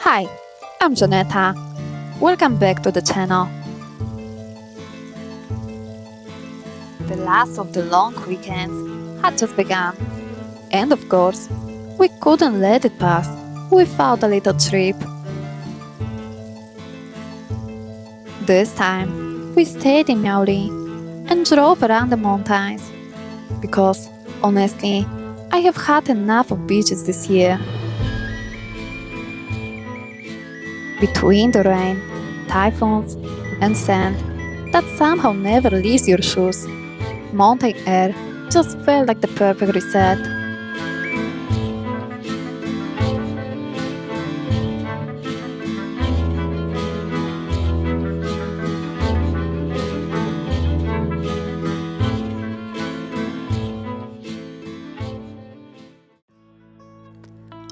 Hi, I'm Żaneta. Welcome back to the channel. The last of the long weekends had just begun. And of course, we couldn't let it pass without a little trip. This time, we stayed in苗栗and drove around the mountains. Because, honestly, I have had enough of beaches this year. Between the rain, typhoons, and sand that somehow never leaves your shoes, mountain air just felt like the perfect reset.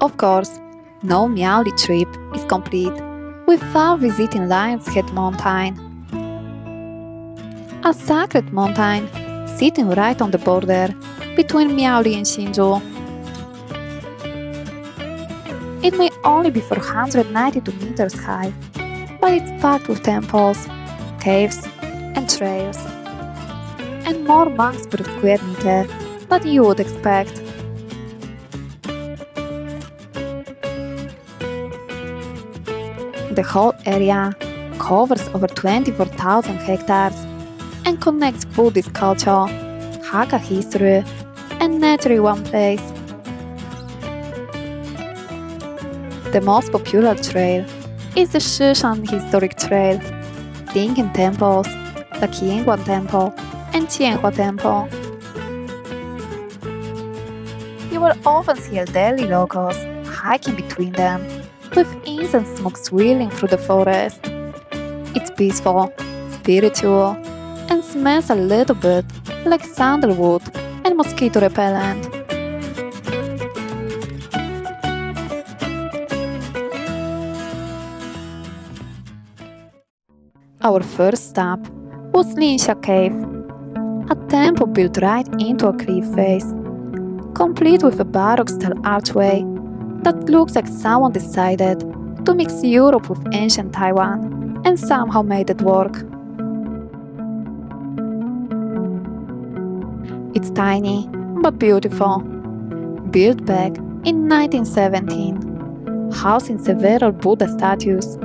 Of course, no苗栗trip is complete without visiting Lion's Head Mountain. A sacred mountain sitting right on the border between苗栗and Hsinchu. It may only be 492 meters high, but it's packed with temples, caves, and trails, and more monks per square meter than you would expect. The whole area covers over 24,000 hectares and connects Buddhist culture, Hakka history, and nature in one place. The most popular trail is the Shishan Historic Trail, linking temples like Yingguan Temple and Tianhua Temple. You will often see elderly locals hiking between them, with incense smoke swirling through the forest. It's peaceful, spiritual, and smells a little bit like sandalwood and mosquito repellent. Our first stop was Linsha Cave, a temple built right into a cliff face, complete with a Baroque-style archway that looks like someone decided to mix Europe with ancient Taiwan and somehow made it work. It's tiny but beautiful, built back in 1917, housing several Buddha statues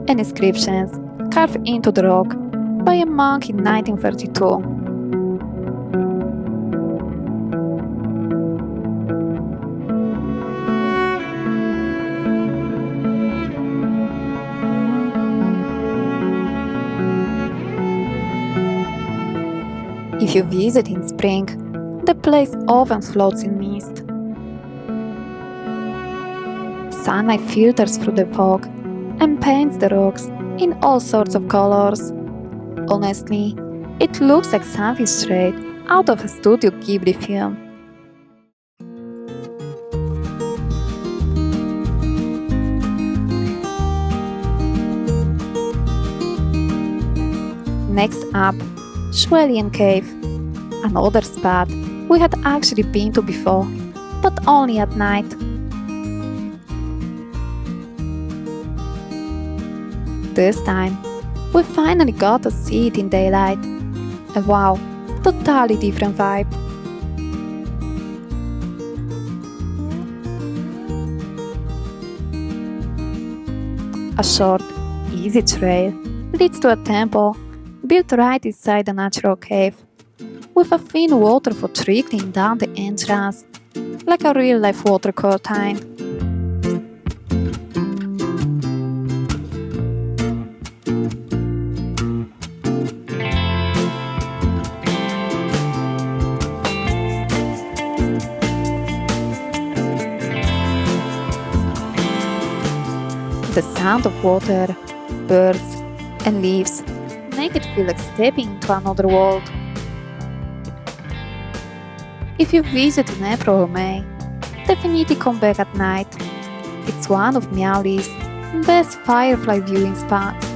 and inscriptions carved into the rock by a monk in 1932. If you visit in spring, the place often floats in mist. Sunlight filters through the fog and paints the rocks in all sorts of colors. Honestly, it looks like something straight out of a Studio Ghibli film. Next up, Shuilian Cave, another spot we had actually been to before, but only at night. This time, we finally got to see it in daylight. And wow, totally different vibe. A short, easy trail leads to a temple built right inside a natural cave, with a thin waterfall trickling down the entrance, like a real-life water curtain. The sound of water, birds, and leaves make it feel like stepping into another world. If you visit in April or May, definitely come back at night. It's one of Miauli's best firefly viewing spots.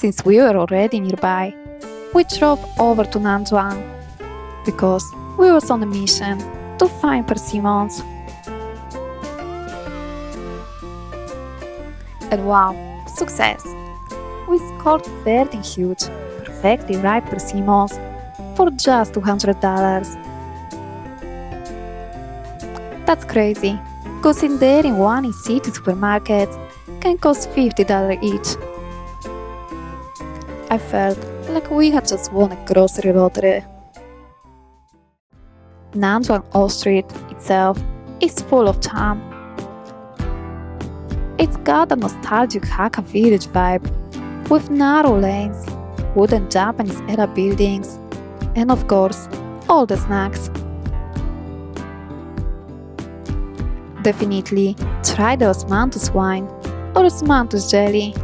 Since we were already nearby, we drove over to Nanzhuang because we was on a mission to find persimmons. And wow, success! We scored 13 huge, perfectly ripe persimmons for just $200. That's crazy, considering one in city supermarkets can cost $50 each. I felt like we had just won a grocery lottery. Nanzhuang Old Street itself is full of charm. It's got a nostalgic Hakka village vibe, with narrow lanes, wooden Japanese-era buildings, and of course, all the snacks. Definitely try the osmanthus wine or osmanthus jelly,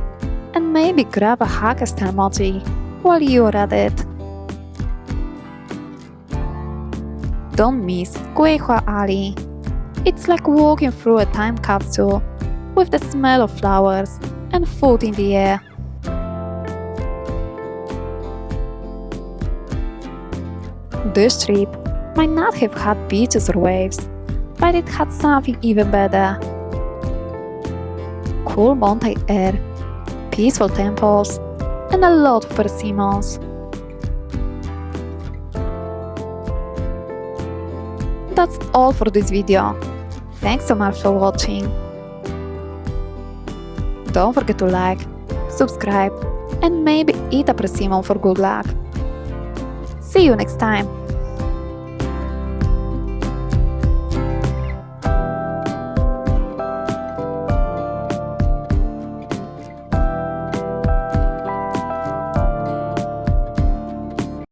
and maybe grab a Hakka-style mochi while you're at it. Don't miss Guihua Alley. It's like walking through a time capsule with the smell of flowers and food in the air. This trip might not have had beaches or waves, but it had something even better. Cool mountain air, peaceful temples, and a lot of persimmons. That's all for this video. Thanks so much for watching. Don't forget to like, subscribe, and maybe eat a persimmon for good luck. See you next time!